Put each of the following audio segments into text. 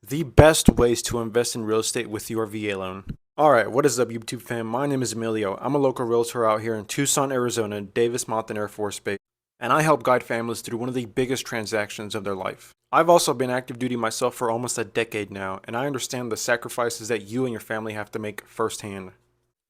The best ways to invest in real estate with your VA loan. Alright, what is up YouTube fam? My name is Emilio. I'm a local realtor out here in Tucson, Arizona, Davis-Monthan Air Force Base, and I help guide families through one of the biggest transactions of their life. I've also been active duty myself for almost a decade now, and I understand the sacrifices that you and your family have to make firsthand.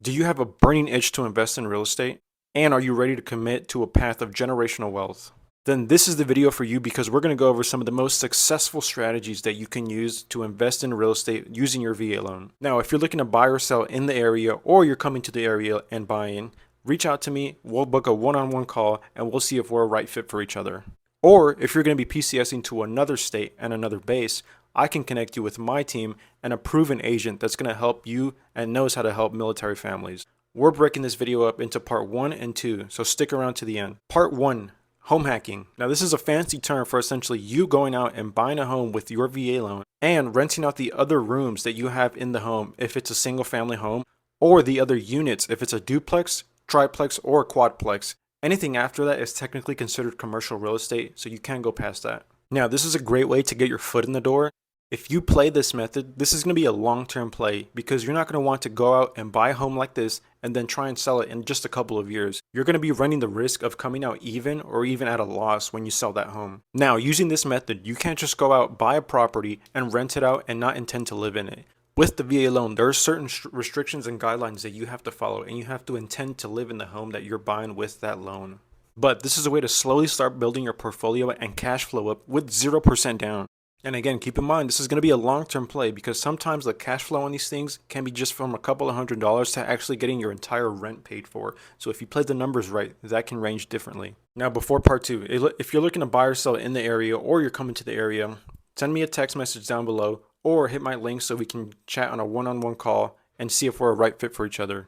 Do you have a burning itch to invest in real estate? And are you ready to commit to a path of generational wealth? Then this is the video for you because we're going to go over some of the most successful strategies that you can use to invest in real estate using your VA loan. Now, if you're looking to buy or sell in the area or you're coming to the area and buying, reach out to me, we'll book a one-on-one call and we'll see if we're a right fit for each other. Or if you're going to be PCSing to another state and another base, I can connect you with my team and a proven agent that's going to help you and knows how to help military families. We're breaking this video up into part 1 and 2, so stick around to the end. Part 1. Home hacking. Now this is a fancy term for essentially you going out and buying a home with your VA loan and renting out the other rooms that you have in the home if it's a single family home, or the other units if it's a duplex, triplex, or quadplex. Anything after that is technically considered commercial real estate, so you can't go past that. Now this is a great way to get your foot in the door. If you play this method, this is going to be a long-term play because you're not going to want to go out and buy a home like this and then try and sell it in just a couple of years. You're going to be running the risk of coming out even or even at a loss when you sell that home. Now, using this method, you can't just go out, buy a property and rent it out and not intend to live in it. With the VA loan, there are certain restrictions and guidelines that you have to follow, and you have to intend to live in the home that you're buying with that loan. But this is a way to slowly start building your portfolio and cash flow up with 0% down. And again, keep in mind, this is going to be a long-term play because sometimes the cash flow on these things can be just from a couple of $100s to actually getting your entire rent paid for. So if you play the numbers right, that can range differently. Now, before part 2, if you're looking to buy or sell in the area or you're coming to the area, send me a text message down below or hit my link so we can chat on a one-on-one call and see if we're a right fit for each other.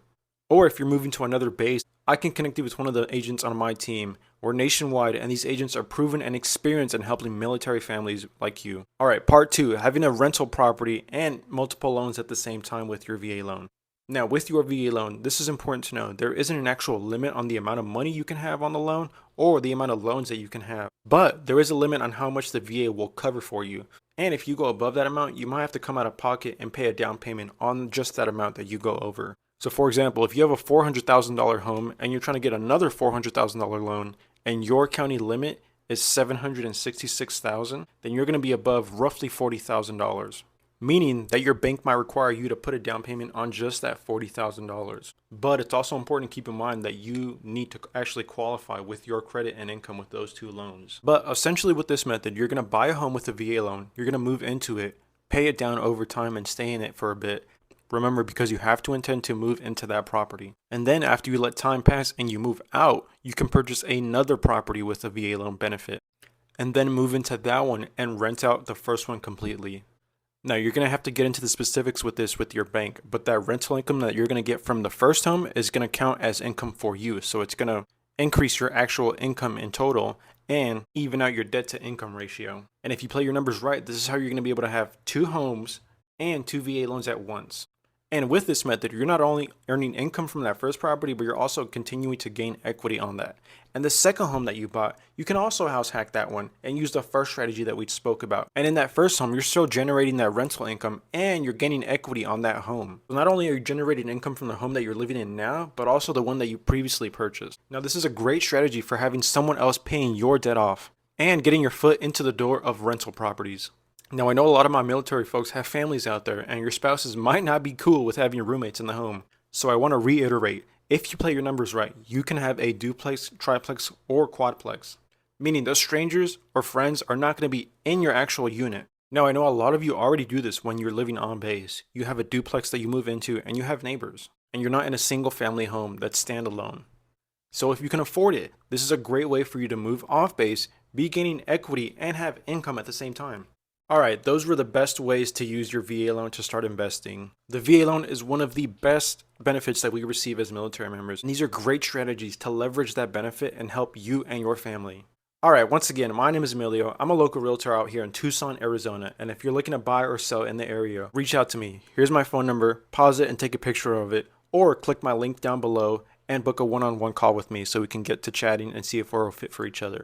Or if you're moving to another base, I can connect you with one of the agents on my team. We're nationwide, and these agents are proven and experienced in helping military families like you. Alright, part 2, having a rental property and multiple loans at the same time with your VA loan. Now, with your VA loan, this is important to know. There isn't an actual limit on the amount of money you can have on the loan or the amount of loans that you can have. But there is a limit on how much the VA will cover for you. And if you go above that amount, you might have to come out of pocket and pay a down payment on just that amount that you go over. So for example, if you have a $400,000 home and you're trying to get another $400,000 loan and your county limit is $766,000, then you're going to be above roughly $40,000, meaning that your bank might require you to put a down payment on just that $40,000. But it's also important to keep in mind that you need to actually qualify with your credit and income with those two loans. But essentially with this method, you're going to buy a home with a VA loan, you're going to move into it, pay it down over time and stay in it for a bit. Remember, because you have to intend to move into that property. And then after you let time pass and you move out, you can purchase another property with a VA loan benefit. And then move into that one and rent out the first one completely. Now, you're going to have to get into the specifics with this with your bank, but that rental income that you're going to get from the first home is going to count as income for you. So it's going to increase your actual income in total and even out your debt to income ratio. And if you play your numbers right, this is how you're going to be able to have 2 homes and 2 VA loans at once. And with this method, you're not only earning income from that first property, but you're also continuing to gain equity on that. And the second home that you bought, you can also house hack that one and use the first strategy that we spoke about. And in that first home, you're still generating that rental income and you're gaining equity on that home. So not only are you generating income from the home that you're living in now, but also the one that you previously purchased. Now, this is a great strategy for having someone else paying your debt off and getting your foot into the door of rental properties. Now, I know a lot of my military folks have families out there, and your spouses might not be cool with having your roommates in the home. So I want to reiterate, if you play your numbers right, you can have a duplex, triplex, or quadplex. Meaning those strangers or friends are not going to be in your actual unit. Now, I know a lot of you already do this when you're living on base. You have a duplex that you move into, and you have neighbors. And you're not in a single family home that's standalone. So if you can afford it, this is a great way for you to move off base, be gaining equity, and have income at the same time. Alright, those were the best ways to use your VA loan to start investing. The VA loan is one of the best benefits that we receive as military members, and these are great strategies to leverage that benefit and help you and your family. Alright, once again, my name is Emilio. I'm a local realtor out here in Tucson, Arizona, and if you're looking to buy or sell in the area, reach out to me. Here's my phone number, pause it and take a picture of it, or click my link down below and book a one-on-one call with me so we can get to chatting and see if we're a fit for each other.